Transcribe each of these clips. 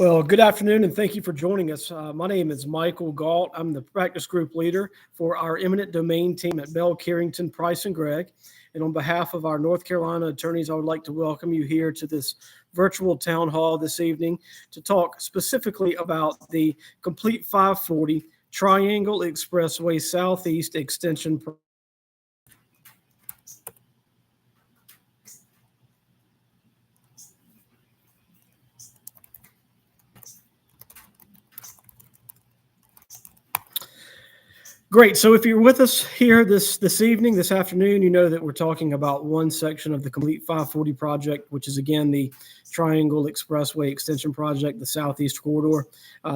Well, good afternoon, and thank you for joining us. My name is Michael Gault. I'm the practice group leader for our eminent domain team at Bell, Carrington, Price, and Gregg. And on behalf of our North Carolina attorneys, I would like to welcome you here to this virtual town hall this evening to talk specifically about the Complete 540 Triangle Expressway Southeast Extension project. Great. So if you're with us here this evening, this afternoon, you know that we're talking about one section of the Complete 540 project, which is, again, the Triangle Expressway Extension Project, the Southeast Corridor.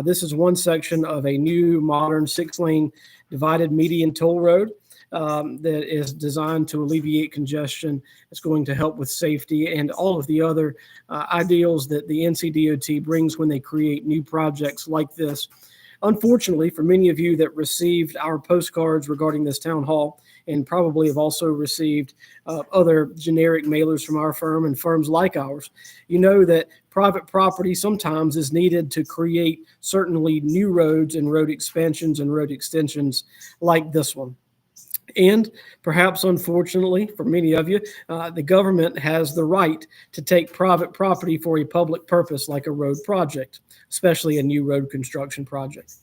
This is one section of a new, modern, 6-lane divided median toll road that is designed to alleviate congestion. It's going to help with safety and all of the other ideals that the NCDOT brings when they create new projects like this. Unfortunately, for many of you that received our postcards regarding this town hall and probably have also received other generic mailers from our firm and firms like ours, you know that private property sometimes is needed to create certainly new roads and road expansions and road extensions like this one. And perhaps, unfortunately, for many of you, the government has the right to take private property for a public purpose like a road project, especially a new road construction project.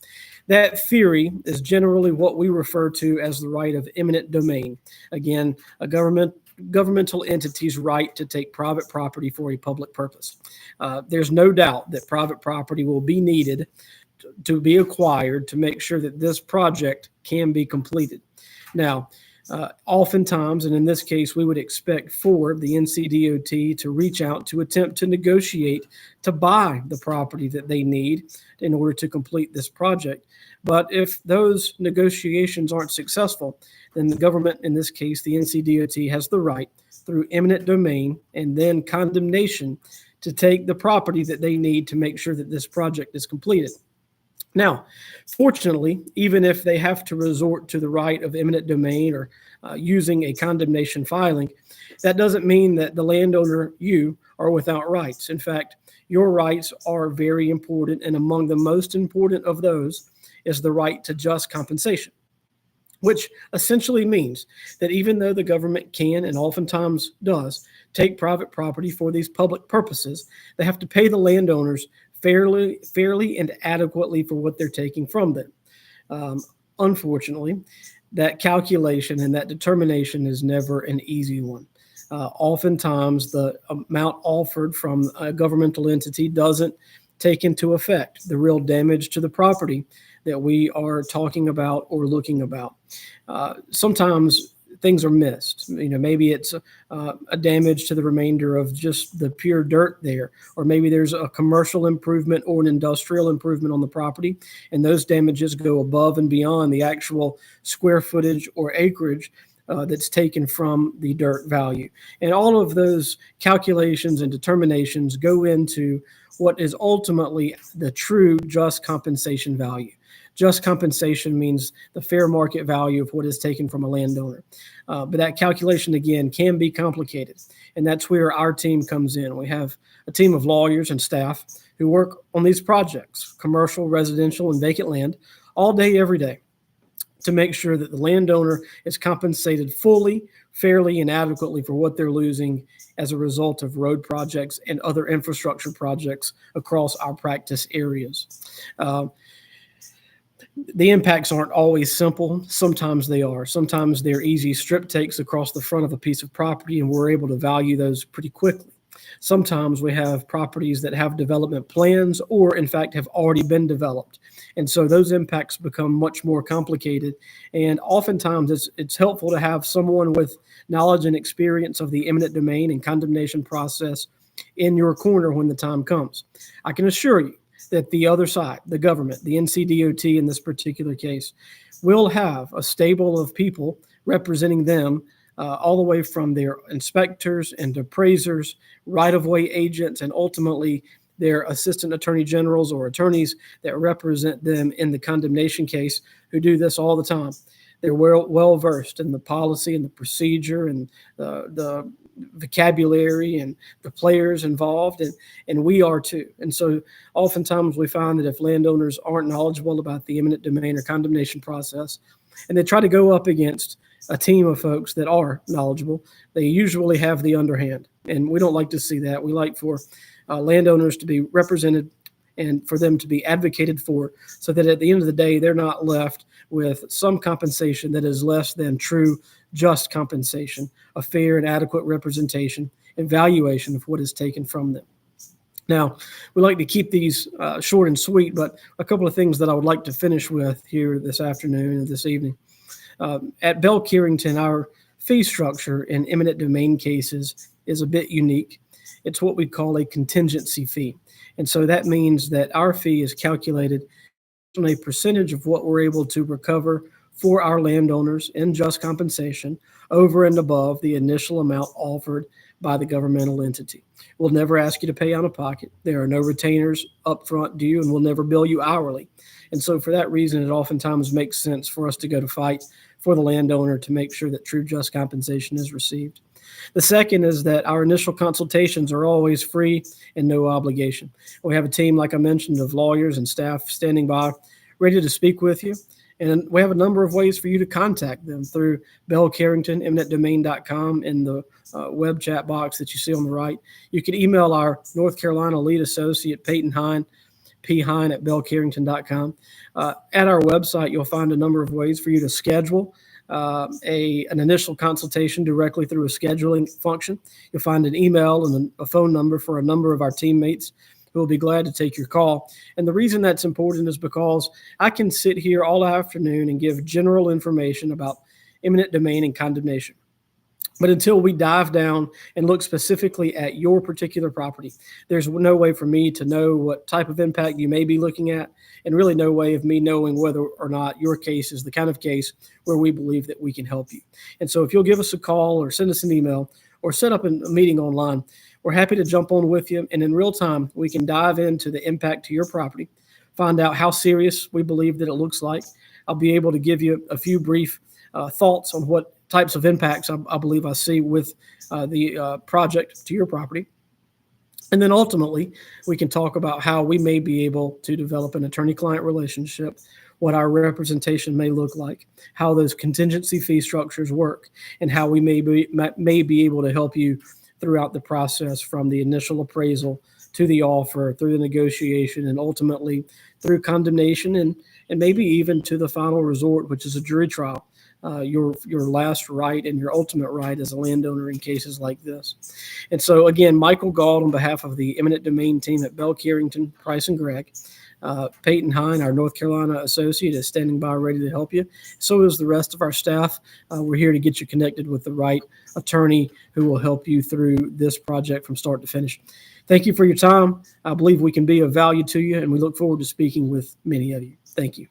That theory is generally what we refer to as the right of eminent domain. Again, a governmental entity's right to take private property for a public purpose. There's no doubt that private property will be needed to be acquired to make sure that this project can be completed. Now, oftentimes, and in this case, we would expect for the NCDOT to reach out to attempt to negotiate to buy the property that they need in order to complete this project. But if those negotiations aren't successful, then the government, in this case, the NCDOT, has the right through eminent domain and then condemnation to take the property that they need to make sure that this project is completed. Now, fortunately, even if they have to resort to the right of eminent domain or using a condemnation filing, that doesn't mean that the landowner, you, are without rights. In fact, your rights are very important, and among the most important of those is the right to just compensation, which essentially means that even though the government can and oftentimes does take private property for these public purposes, they have to pay the landowners fairly and adequately for what they're taking from them. Unfortunately, that calculation and that determination is never an easy one. Oftentimes, the amount offered from a governmental entity doesn't take into effect the real damage to the property that we are talking about or looking about. Sometimes things are missed. Maybe it's a damage to the remainder of just the pure dirt there, or maybe there's a commercial improvement or an industrial improvement on the property, and those damages go above and beyond the actual square footage or acreage that's taken from the dirt value. And all of those calculations and determinations go into what is ultimately the true just compensation value. Just compensation means the fair market value of what is taken from a landowner. But that calculation, again, can be complicated. And that's where our team comes in. We have a team of lawyers and staff who work on these projects, commercial, residential, and vacant land, all day, every day, to make sure that the landowner is compensated fully, fairly, and adequately for what they're losing as a result of road projects and other infrastructure projects across our practice areas. The impacts aren't always simple. Sometimes they are. Sometimes they're easy strip takes across the front of a piece of property, and we're able to value those pretty quickly. Sometimes we have properties that have development plans or, in fact, have already been developed. And so those impacts become much more complicated. And oftentimes it's helpful to have someone with knowledge and experience of the eminent domain and condemnation process in your corner when the time comes. I can assure you that the other side, the government, the NCDOT in this particular case, will have a stable of people representing them all the way from their inspectors and appraisers, right-of-way agents, and ultimately their assistant attorney generals or attorneys that represent them in the condemnation case, who do this all the time. They're well versed in the policy and the procedure and the vocabulary and the players involved, and we are too. And so oftentimes we find that if landowners aren't knowledgeable about the eminent domain or condemnation process, and they try to go up against a team of folks that are knowledgeable, they usually have the underhand. And we don't like to see that. We like for landowners to be represented and for them to be advocated for, so that at the end of the day, they're not left with some compensation that is less than true, just compensation, a fair and adequate representation and valuation of what is taken from them. Now, we like to keep these short and sweet, but a couple of things that I would like to finish with here this afternoon and this evening. At Bell Carrington, our fee structure in eminent domain cases is a bit unique. It's what we call a contingency fee. And so that means that our fee is calculated on a percentage of what we're able to recover for our landowners in just compensation over and above the initial amount offered by the governmental entity. We'll never ask you to pay out of pocket. There are no retainers upfront due, and we'll never bill you hourly. And so for that reason, it oftentimes makes sense for us to go to fight for the landowner to make sure that true just compensation is received. The second is that our initial consultations are always free and no obligation. We have a team, like I mentioned, of lawyers and staff standing by, ready to speak with you. And we have a number of ways for you to contact them through Bell Carrington, eminentdomain.com, in the web chat box that you see on the right. You can email our North Carolina lead associate, Peyton Hine, phine at bellcarrington.com. At our website, you'll find a number of ways for you to schedule an initial consultation directly through a scheduling function. You'll find an email and a phone number for a number of our teammates who will be glad to take your call. And the reason that's important is because I can sit here all afternoon and give general information about eminent domain and condemnation. But until we dive down and look specifically at your particular property, there's no way for me to know what type of impact you may be looking at, and really no way of me knowing whether or not your case is the kind of case where we believe that we can help you. And so if you'll give us a call or send us an email or set up a meeting online, we're happy to jump on with you. And in real time, we can dive into the impact to your property, find out how serious we believe that it looks like. I'll be able to give you a few brief thoughts on what types of impacts I believe I see with the project to your property. And then ultimately, we can talk about how we may be able to develop an attorney-client relationship, what our representation may look like, how those contingency fee structures work, and how we may be able to help you throughout the process, from the initial appraisal to the offer, through the negotiation, and ultimately through condemnation, and maybe even to the final resort, which is a jury trial. Your last right and your ultimate right as a landowner in cases like this. And so again, Michael Gault on behalf of the eminent domain team at Bell Carrington, Price and Gregg. Peyton Hine, our North Carolina associate, is standing by ready to help you. So is the rest of our staff. We're here to get you connected with the right attorney who will help you through this project from start to finish. Thank you for your time. I believe we can be of value to you, and we look forward to speaking with many of you. Thank you.